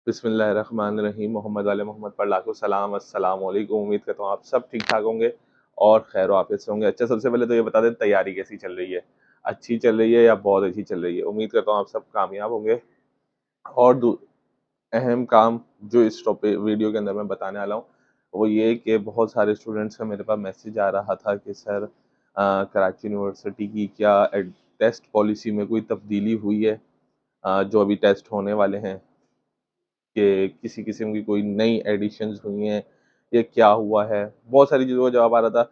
बिस्मिल्लाहिर्रहमानिर्रहीम। मोहम्मद वाले मोहम्मद पर लाखों सलाम। अस्सलाम वालेकुम। उम्मीद करता हूँ आप सब ठीक ठाक होंगे और खैर वाफियत से होंगे। अच्छा, सबसे पहले तो ये बता दें तैयारी कैसी चल रही है, अच्छी चल रही है या बहुत अच्छी चल रही है। उम्मीद करता हूँ आप सब कामयाब होंगे। और अहम काम जो इस टॉपिक वीडियो के अंदर मैं बताने वाला हूँ वो ये कि बहुत सारे स्टूडेंट्स का मेरे पास मैसेज आ रहा था कि सर कराची यूनिवर्सिटी की क्या टेस्ट पॉलिसी में कोई तब्दीली हुई है, जो अभी टेस्ट होने वाले हैं कि किसी किस्म की कोई नई एडिशंस हुई हैं, ये क्या हुआ है। बहुत सारी चीज़ों का जवाब आ रहा था,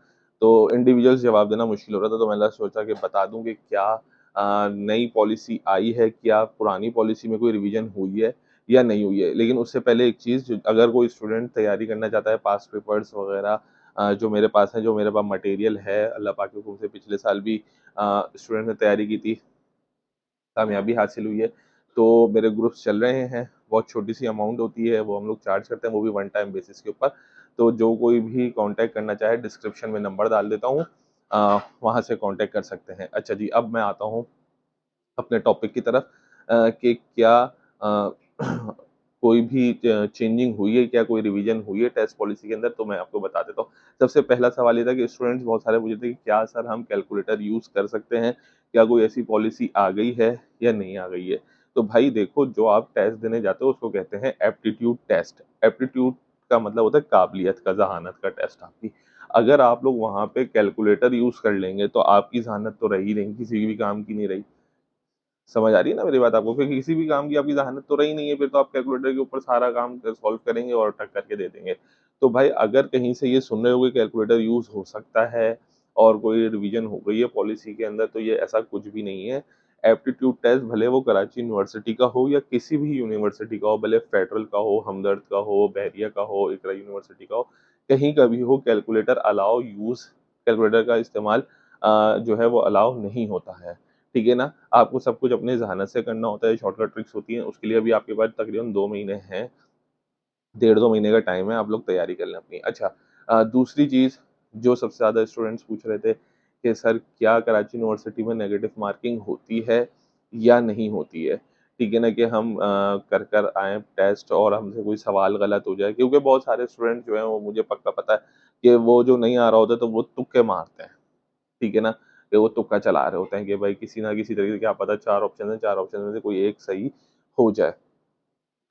तो इंडिविजुअल्स जवाब देना मुश्किल हो रहा था, तो मैंने सोचा कि बता दूं कि क्या नई पॉलिसी आई है, क्या पुरानी पॉलिसी में कोई रिवीजन हुई है या नहीं हुई है। लेकिन उससे पहले एक चीज़, अगर कोई स्टूडेंट तैयारी करना चाहता है, पास पेपर्स वगैरह जो मेरे पास है, जो मेरे पास मटेरियल है, अल्लाह पाक के हुक्म से पिछले साल भी स्टूडेंट ने तैयारी की थी, कामयाबी हासिल हुई है। तो मेरे ग्रुप्स चल रहे हैं, बहुत छोटी सी अमाउंट होती है, वो हम लोग चार्ज करते हैं, वो भी वन टाइम बेसिस के ऊपर। तो जो कोई भी कांटेक्ट करना चाहे, डिस्क्रिप्शन में नंबर डाल देता हूँ, वहाँ से कांटेक्ट कर सकते हैं। अच्छा जी, अब मैं आता हूँ अपने टॉपिक की तरफ कि क्या कोई भी चेंजिंग हुई है, क्या कोई रिवीजन हुई है टेस्ट पॉलिसी के अंदर, तो मैं आपको बता देता हूँ। सबसे पहला सवाल ये था कि स्टूडेंट्स बहुत सारे पूछे थे कि क्या सर हम कैलकुलेटर यूज़ कर सकते हैं, क्या कोई ऐसी पॉलिसी आ गई है या नहीं आ गई है। तो भाई देखो, जो आप टेस्ट देने जाते हो उसको कहते हैं एप्टीट्यूड टेस्ट। एप्टीट्यूड का मतलब होता है काबिलियत का, जहानत का टेस्ट आपकी। अगर आप लोग वहाँ पे कैलकुलेटर यूज़ कर लेंगे तो आपकी जहानत तो रही नहीं, किसी भी काम की नहीं रही। समझ आ रही है ना मेरी बात आपको, क्योंकि किसी भी काम की आपकी ज़हानत तो रही नहीं है, फिर तो आप कैलकुलेटर के ऊपर सारा काम सॉल्व करेंगे और टक करके दे देंगे। तो भाई अगर कहीं से ये सुन रहे हो कि कैलकुलेटर यूज़ हो सकता है और कोई रिवीजन हो गई है पॉलिसी के अंदर, तो ये ऐसा कुछ भी नहीं है। एप्टीट्यूड टेस्ट भले वो कराची यूनिवर्सिटी का हो या किसी भी यूनिवर्सिटी का हो, भले फेडरल का हो, हमदर्द का हो, बहरिया का हो, इकरा यूनिवर्सिटी का हो, कहीं का भी हो, कैलकुलेटर अलाउ यूज़, कैलकुलेटर का इस्तेमाल जो है वो अलाउ नहीं होता है। ठीक है ना? आपको सब कुछ अपनी ज़हानत से करना होता है, शॉर्टकट ट्रिक्स होती हैं, उसके लिए अभी आपके पास तकरीबन 2 महीने हैं, डेढ़ 2 महीने का टाइम है, आप लोग तैयारी कर लें अपनी। अच्छा, दूसरी चीज़ जो सबसे ज़्यादा स्टूडेंट्स पूछ रहे थे कि सर क्या कराची यूनिवर्सिटी में नेगेटिव मार्किंग होती है या नहीं होती है? ठीक है ना, कि हम कर कर आएँ टेस्ट और हमसे कोई सवाल गलत हो जाए, क्योंकि बहुत सारे स्टूडेंट जो हैं वो मुझे पक्का पता है कि वो जो नहीं आ रहा होता तो वो तुक्के मारते हैं। ठीक है ना? कि वो तुक्का चला रहे होते हैं कि भाई किसी ना किसी तरीके से, क्या पता 4 ऑप्शन है, 4 ऑप्शन में से कोई एक सही हो जाए।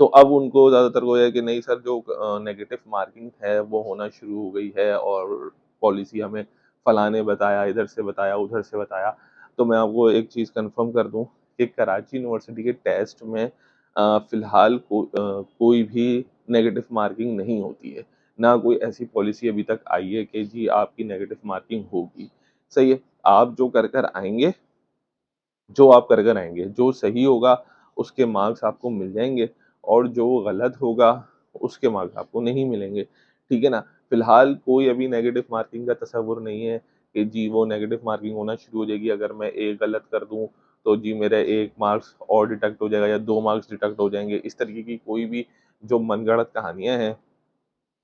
तो अब उनको ज़्यादातर वो है कि नहीं सर, जो नेगेटिव मार्किंग है वो होना शुरू हो गई है और पॉलिसी हमें फलाने बताया, इधर से बताया, उधर से बताया। तो मैं आपको एक चीज़ कन्फर्म कर दूँ कि कराची यूनिवर्सिटी के टेस्ट में फ़िलहाल कोई भी नेगेटिव मार्किंग नहीं होती है। ना कोई ऐसी पॉलिसी अभी तक आई है कि जी आपकी नेगेटिव मार्किंग होगी। सही है? आप जो आप कर कर आएँगे, जो सही होगा उसके मार्क्स आपको मिल जाएँगे और जो गलत होगा उसके मार्क्स आपको नहीं मिलेंगे। ठीक है ना? फिलहाल कोई अभी नेगेटिव मार्किंग का तसव्वुर नहीं है कि जी वो नेगेटिव मार्किंग होना शुरू हो जाएगी अगर मैं एक गलत कर दूँ, तो जी मेरा 1 मार्क्स और डिडक्ट हो जाएगा या 2 मार्क्स डिडक्ट हो जाएँगे। इस तरीके की कोई भी जो मनगढ़ंत कहानियाँ हैं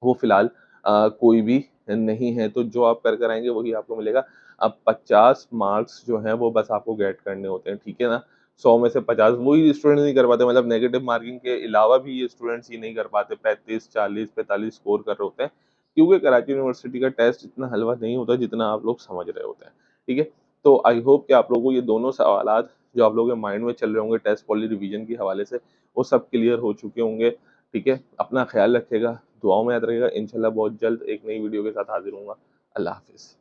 वो फ़िलहाल कोई भी नहीं है, तो जो आप कर कर आएँगे वही आपको मिलेगा। अब 50 मार्क्स जो हैं वो बस आपको गेट करने होते हैं, ठीक है ना? 100 में से 50 वही स्टूडेंट्स नहीं कर पाते, मतलब नेगेटिव मार्किंग के अलावा भी ये स्टूडेंट्स ये नहीं कर पाते, 35, 40, 45 स्कोर कर रहे होते हैं, क्योंकि कराची यूनिवर्सिटी का टेस्ट इतना हलवा नहीं होता जितना आप लोग समझ रहे होते हैं, ठीक है? तो आई होप कि आप लोगों को ये दोनों सवालात जो आप लोगों के माइंड में चल रहे होंगे टेस्ट पॉली रिवीजन के हवाले से, वो सब क्लियर हो चुके होंगे, ठीक है? अपना ख़्याल रखिएगा, दुआओं में याद रखिएगा। इंशाल्लाह बहुत जल्द एक नई वीडियो के साथ हाज़िर होऊँगा। अल्लाह हाफ़िज़।